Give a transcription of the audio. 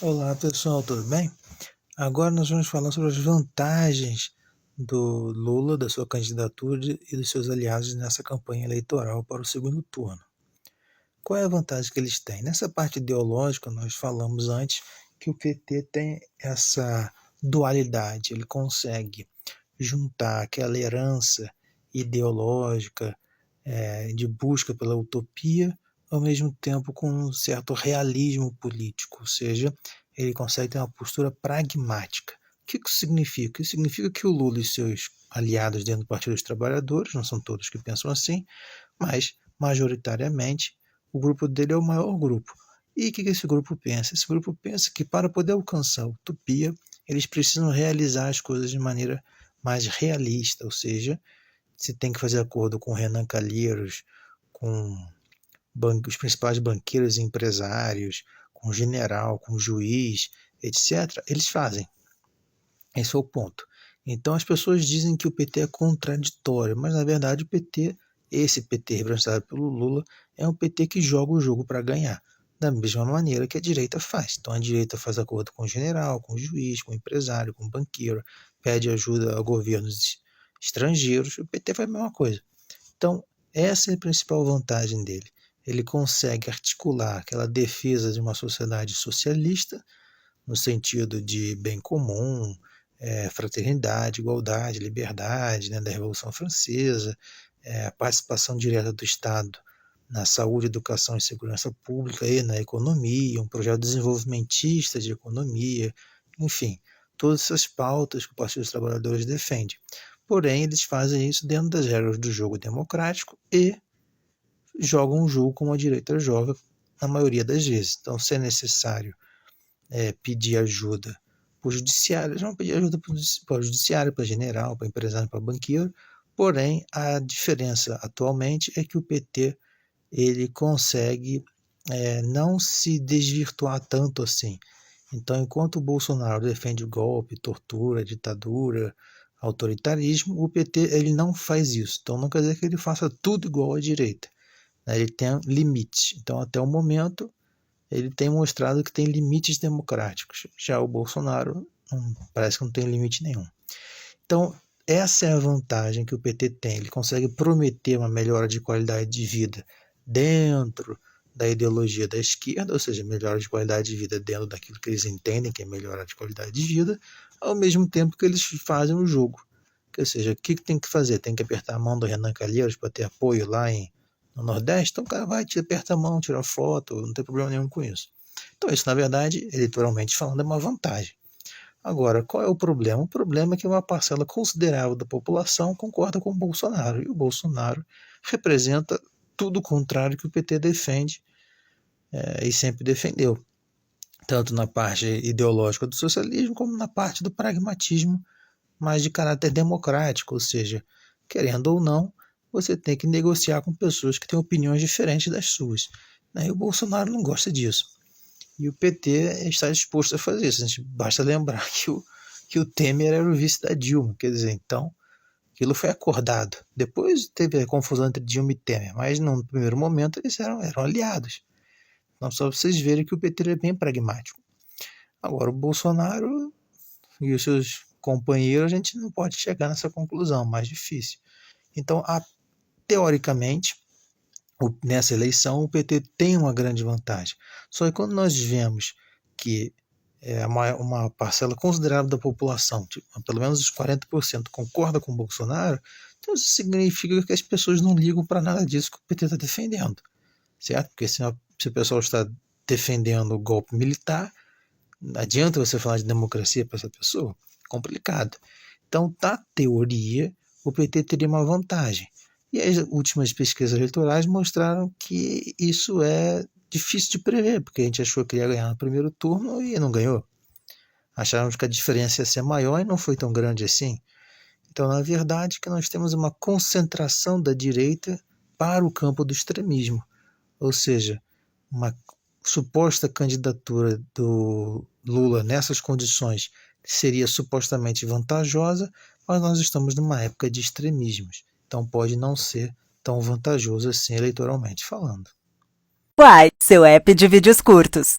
Olá pessoal, tudo bem? Agora nós vamos falar sobre as vantagens do Lula, da sua candidatura e dos seus aliados nessa campanha eleitoral para o segundo turno. Qual é a vantagem que eles têm? Nessa parte ideológica, nós falamos antes que o PT tem essa dualidade, ele consegue juntar aquela herança ideológica de busca pela utopia, ao mesmo tempo com um certo realismo político, ou seja, ele consegue ter uma postura pragmática. O que isso significa? Isso significa que o Lula e seus aliados dentro do Partido dos Trabalhadores, não são todos que pensam assim, mas majoritariamente o grupo dele é o maior grupo. E o que esse grupo pensa? Esse grupo pensa que para poder alcançar a utopia, eles precisam realizar as coisas de maneira mais realista, ou seja, se tem que fazer acordo com Renan Calheiros, com os principais banqueiros e empresários, com general, com juiz, etc., eles fazem. Esse é o ponto. Então as pessoas dizem que o PT é contraditório, mas na verdade o PT, esse PT representado pelo Lula, é um PT que joga o jogo para ganhar, da mesma maneira que a direita faz. Então a direita faz acordo com o general, com o juiz, com o empresário, com o banqueiro, pede ajuda a governos estrangeiros, o PT faz a mesma coisa. Então essa é a principal vantagem dele. Ele consegue articular aquela defesa de uma sociedade socialista, no sentido de bem comum, fraternidade, igualdade, liberdade, né, da Revolução Francesa, a participação direta do Estado na saúde, educação e segurança pública e na economia, um projeto desenvolvimentista de economia, enfim, todas essas pautas que o Partido dos Trabalhadores defende. Porém, eles fazem isso dentro das regras do jogo democrático e jogam um jogo como a direita joga na maioria das vezes. Então, se é necessário pedir ajuda para o judiciário, eles vão pedir ajuda para o judiciário, para general, para empresário, para banqueiro. Porém, a diferença atualmente é que o PT ele consegue não se desvirtuar tanto assim. Então, enquanto o Bolsonaro defende o golpe, tortura, ditadura, autoritarismo, o PT ele não faz isso. Então, não quer dizer que ele faça tudo igual à direita. Ele tem limites. Então, até o momento, ele tem mostrado que tem limites democráticos. Já o Bolsonaro parece que não tem limite nenhum. Então, essa é a vantagem que o PT tem. Ele consegue prometer uma melhora de qualidade de vida dentro da ideologia da esquerda, ou seja, melhora de qualidade de vida dentro daquilo que eles entendem que é melhora de qualidade de vida, ao mesmo tempo que eles fazem o jogo. Ou seja, o que tem que fazer? Tem que apertar a mão do Renan Calheiros para ter apoio lá no Nordeste? Então o cara vai, te aperta a mão, tira foto, não tem problema nenhum com isso. Então isso, na verdade, eleitoralmente falando, é uma vantagem. Agora, qual é o problema? O problema é que uma parcela considerável da população concorda com o Bolsonaro, e o Bolsonaro representa tudo o contrário que o PT defende e sempre defendeu, tanto na parte ideológica do socialismo como na parte do pragmatismo mais de caráter democrático, ou seja, querendo ou não, você tem que negociar com pessoas que têm opiniões diferentes das suas. E o Bolsonaro não gosta disso. E o PT está disposto a fazer isso. A gente basta lembrar que o Temer era o vice da Dilma, quer dizer, então aquilo foi acordado. Depois teve a confusão entre Dilma e Temer, mas no primeiro momento eles eram aliados. Então só vocês verem que o PT é bem pragmático. Agora o Bolsonaro e os seus companheiros, a gente não pode chegar nessa conclusão, mais difícil. Então, teoricamente, nessa eleição, o PT tem uma grande vantagem. Só que quando nós vemos que uma parcela considerável da população, tipo, pelo menos os 40%, concorda com o Bolsonaro, então isso significa que as pessoas não ligam para nada disso que o PT está defendendo, certo? Porque se o pessoal está defendendo o golpe militar, não adianta você falar de democracia para essa pessoa? Complicado. Então, na teoria, o PT teria uma vantagem. E as últimas pesquisas eleitorais mostraram que isso é difícil de prever, porque a gente achou que ia ganhar no primeiro turno e não ganhou. Achávamos que a diferença ia ser maior e não foi tão grande assim. Então, na verdade, que nós temos uma concentração da direita para o campo do extremismo. Ou seja, uma suposta candidatura do Lula nessas condições seria supostamente vantajosa, mas nós estamos numa época de extremismos. Então pode não ser tão vantajoso assim eleitoralmente falando. Uai, seu app de vídeos curtos.